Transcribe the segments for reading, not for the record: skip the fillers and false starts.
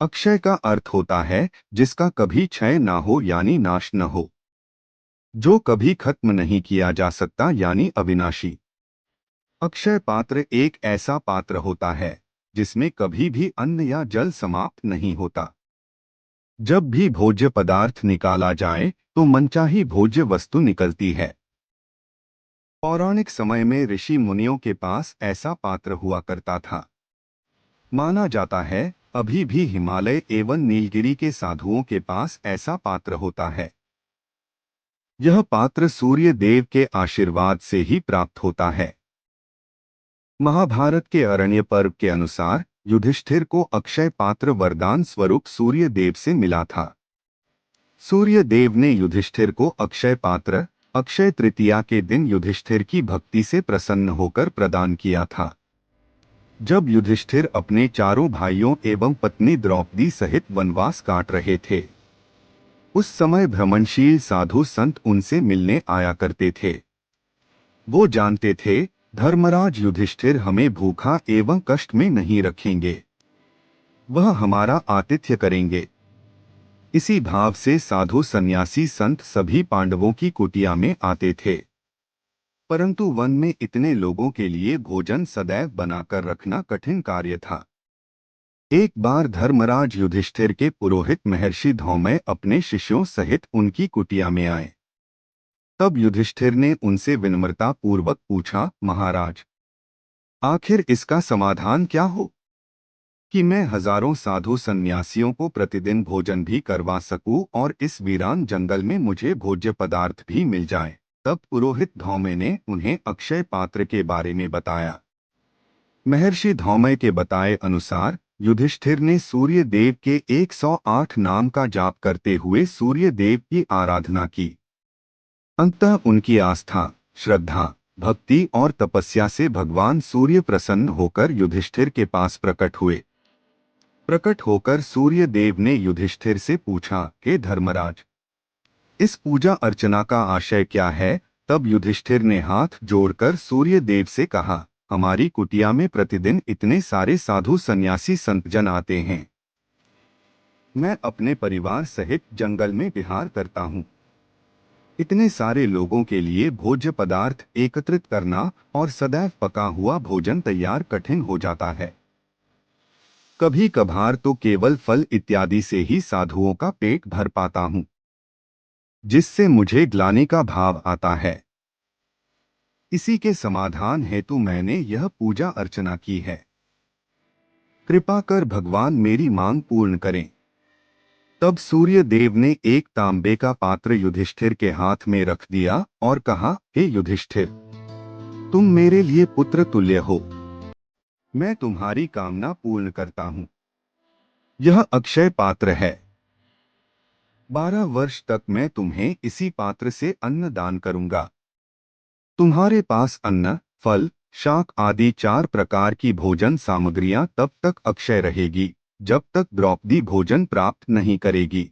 अक्षय का अर्थ होता है जिसका कभी क्षय ना हो यानी नाश न हो, जो कभी खत्म नहीं किया जा सकता यानी अविनाशी। अक्षय पात्र एक ऐसा पात्र होता है जिसमें कभी भी अन्न या जल समाप्त नहीं होता। जब भी भोज्य पदार्थ निकाला जाए तो मनचाही भोज्य वस्तु निकलती है। पौराणिक समय में ऋषि मुनियों के पास ऐसा पात्र हुआ करता था। माना जाता है अभी भी हिमालय एवं नीलगिरी के साधुओं के पास ऐसा पात्र होता है। यह पात्र सूर्य देव के आशीर्वाद से ही प्राप्त होता है। महाभारत के अरण्य पर्व के अनुसार युधिष्ठिर को अक्षय पात्र वरदान स्वरूप सूर्य देव से मिला था। सूर्य देव ने युधिष्ठिर को अक्षय पात्र अक्षय तृतीया के दिन युधिष्ठिर की भक्ति से प्रसन्न होकर प्रदान किया था। जब युधिष्ठिर अपने चारों भाइयों एवं पत्नी द्रौपदी सहित वनवास काट रहे थे, उस समय भ्रमणशील साधु संत उनसे मिलने आया करते थे। वो जानते थे धर्मराज युधिष्ठिर हमें भूखा एवं कष्ट में नहीं रखेंगे, वह हमारा आतिथ्य करेंगे। इसी भाव से साधु सन्यासी संत सभी पांडवों की कुटिया में आते थे। परंतु वन में इतने लोगों के लिए भोजन सदैव बनाकर रखना कठिन कार्य था। एक बार धर्मराज युधिष्ठिर के पुरोहित महर्षि धौम्य अपने शिष्यों सहित उनकी कुटिया में आए। तब युधिष्ठिर ने उनसे विनम्रता पूर्वक पूछा, महाराज, आखिर इसका समाधान क्या हो कि मैं हजारों साधु सन्यासियों को प्रतिदिन भोजन भी करवा सकूं और इस वीरान जंगल में मुझे भोज्य पदार्थ भी मिल जाए। तब पुरोहित धौम्य ने उन्हें अक्षय पात्र के बारे में बताया। महर्षि धौम्य के बताए अनुसार युधिष्ठिर ने सूर्य देव के 108 नाम का जाप करते हुए सूर्य देव की आराधना की। अंततः उनकी आस्था, श्रद्धा, भक्ति और तपस्या से भगवान सूर्य प्रसन्न होकर युधिष्ठिर के पास प्रकट हुए। प्रकट होकर सूर्य देव ने युधिष्ठिर से पूछा कि धर्मराज, इस पूजा अर्चना का आशय क्या है। तब युधिष्ठिर ने हाथ जोड़कर सूर्य देव से कहा, हमारी कुटिया में प्रतिदिन इतने सारे साधु सन्यासी संतजन आते हैं। मैं अपने परिवार सहित जंगल में विहार करता हूँ। इतने सारे लोगों के लिए भोज्य पदार्थ एकत्रित करना और सदैव पका हुआ भोजन तैयार कठिन हो जाता है। कभी कभार तो केवल फल इत्यादि से ही साधुओं का पेट भर पाता हूँ, जिससे मुझे ग्लानि का भाव आता है। इसी के समाधान हेतु मैंने यह पूजा अर्चना की है। कृपा कर भगवान मेरी मांग पूर्ण करें। तब सूर्य देव ने एक तांबे का पात्र युधिष्ठिर के हाथ में रख दिया और कहा, हे युधिष्ठिर, तुम मेरे लिए पुत्र तुल्य हो। मैं तुम्हारी कामना पूर्ण करता हूँ। यह अक्षय पात्र है। 12 वर्ष तक मैं तुम्हें इसी पात्र से अन्न दान करूंगा। तुम्हारे पास अन्न, फल, शाक आदि 4 प्रकार की भोजन सामग्रियां तब तक अक्षय रहेगी जब तक द्रौपदी भोजन प्राप्त नहीं करेगी।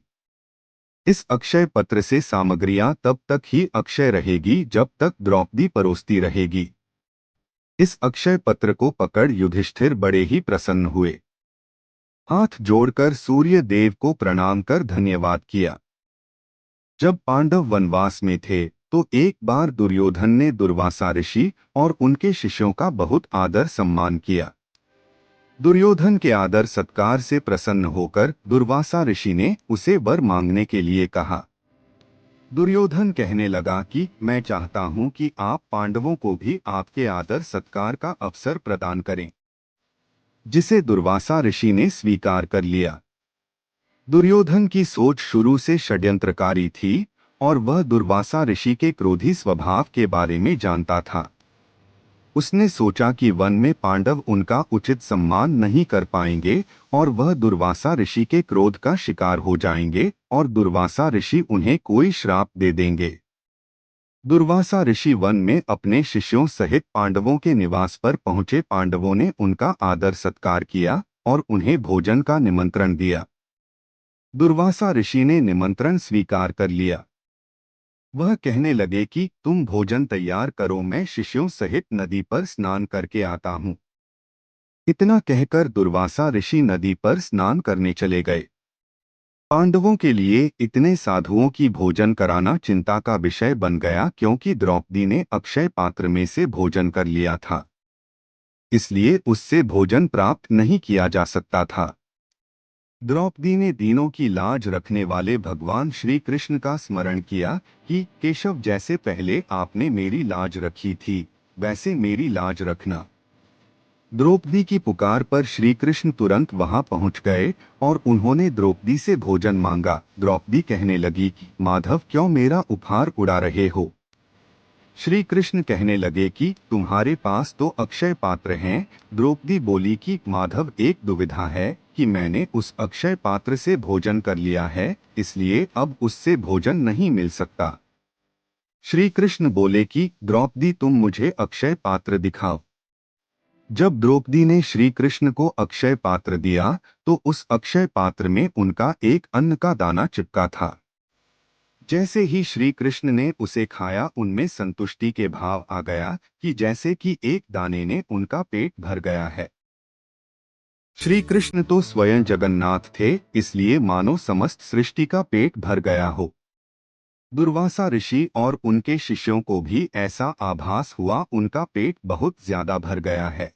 इस अक्षय पत्र से सामग्रियां तब तक ही अक्षय रहेगी जब तक द्रौपदी परोसती रहेगी। इस अक्षय पत्र को पकड़ युधिष्ठिर बड़े ही प्रसन्न हुए। हाथ जोड़कर सूर्य देव को प्रणाम कर धन्यवाद किया। जब पांडव वनवास में थे तो एक बार दुर्योधन ने दुर्वासा ऋषि और उनके शिष्यों का बहुत आदर सम्मान किया। दुर्योधन के आदर सत्कार से प्रसन्न होकर दुर्वासा ऋषि ने उसे वर मांगने के लिए कहा। दुर्योधन कहने लगा कि मैं चाहता हूं कि आप पांडवों को भी आपके आदर सत्कार का अवसर प्रदान करें, जिसे दुर्वासा ऋषि ने स्वीकार कर लिया। दुर्योधन की सोच शुरू से षड्यंत्रकारी थी और वह दुर्वासा ऋषि के क्रोधी स्वभाव के बारे में जानता था। उसने सोचा कि वन में पांडव उनका उचित सम्मान नहीं कर पाएंगे और वह दुर्वासा ऋषि के क्रोध का शिकार हो जाएंगे और दुर्वासा ऋषि उन्हें कोई श्राप दे देंगे। दुर्वासा ऋषि वन में अपने शिष्यों सहित पांडवों के निवास पर पहुंचे। पांडवों ने उनका आदर सत्कार किया और उन्हें भोजन का निमंत्रण दिया। दुर्वासा ऋषि ने निमंत्रण स्वीकार कर लिया। वह कहने लगे कि तुम भोजन तैयार करो, मैं शिष्यों सहित नदी पर स्नान करके आता हूँ। इतना कहकर दुर्वासा ऋषि नदी पर स्नान करने चले गए। पांडवों के लिए इतने साधुओं की भोजन कराना चिंता का विषय बन गया, क्योंकि द्रौपदी ने अक्षय पात्र में से भोजन कर लिया था, इसलिए उससे भोजन प्राप्त नहीं किया जा सकता था। द्रौपदी ने दीनों की लाज रखने वाले भगवान श्री कृष्ण का स्मरण किया कि केशव, जैसे पहले आपने मेरी लाज रखी थी, वैसे मेरी लाज रखना। द्रौपदी की पुकार पर श्री कृष्ण तुरंत वहां पहुंच गए और उन्होंने द्रौपदी से भोजन मांगा। द्रौपदी कहने लगी कि माधव, क्यों मेरा उपहार उड़ा रहे हो? श्री कृष्ण कहने लगे कि तुम्हारे पास तो अक्षय पात्र हैं। द्रौपदी बोली कि माधव, एक दुविधा है कि मैंने उस अक्षय पात्र से भोजन कर लिया है, इसलिए अब उससे भोजन नहीं मिल सकता। श्री कृष्ण बोले कि द्रौपदी, तुम मुझे अक्षय पात्र दिखाओ। जब द्रौपदी ने श्री कृष्ण को अक्षय पात्र दिया तो उस अक्षय पात्र में उनका एक अन्न का दाना चिपका था। जैसे ही श्री कृष्ण ने उसे खाया, उनमें संतुष्टि के भाव आ गया कि जैसे कि एक दाने ने उनका पेट भर गया है। श्री कृष्ण तो स्वयं जगन्नाथ थे, इसलिए मानो समस्त सृष्टि का पेट भर गया हो। दुर्वासा ऋषि और उनके शिष्यों को भी ऐसा आभास हुआ, उनका पेट बहुत ज्यादा भर गया है।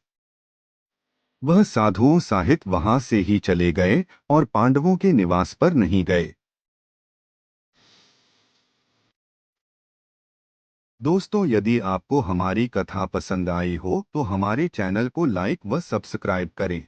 वह साधुओं सहित वहां से ही चले गए और पांडवों के निवास पर नहीं गए। दोस्तों, यदि आपको हमारी कथा पसंद आई हो तो हमारे चैनल को लाइक व सब्सक्राइब करें।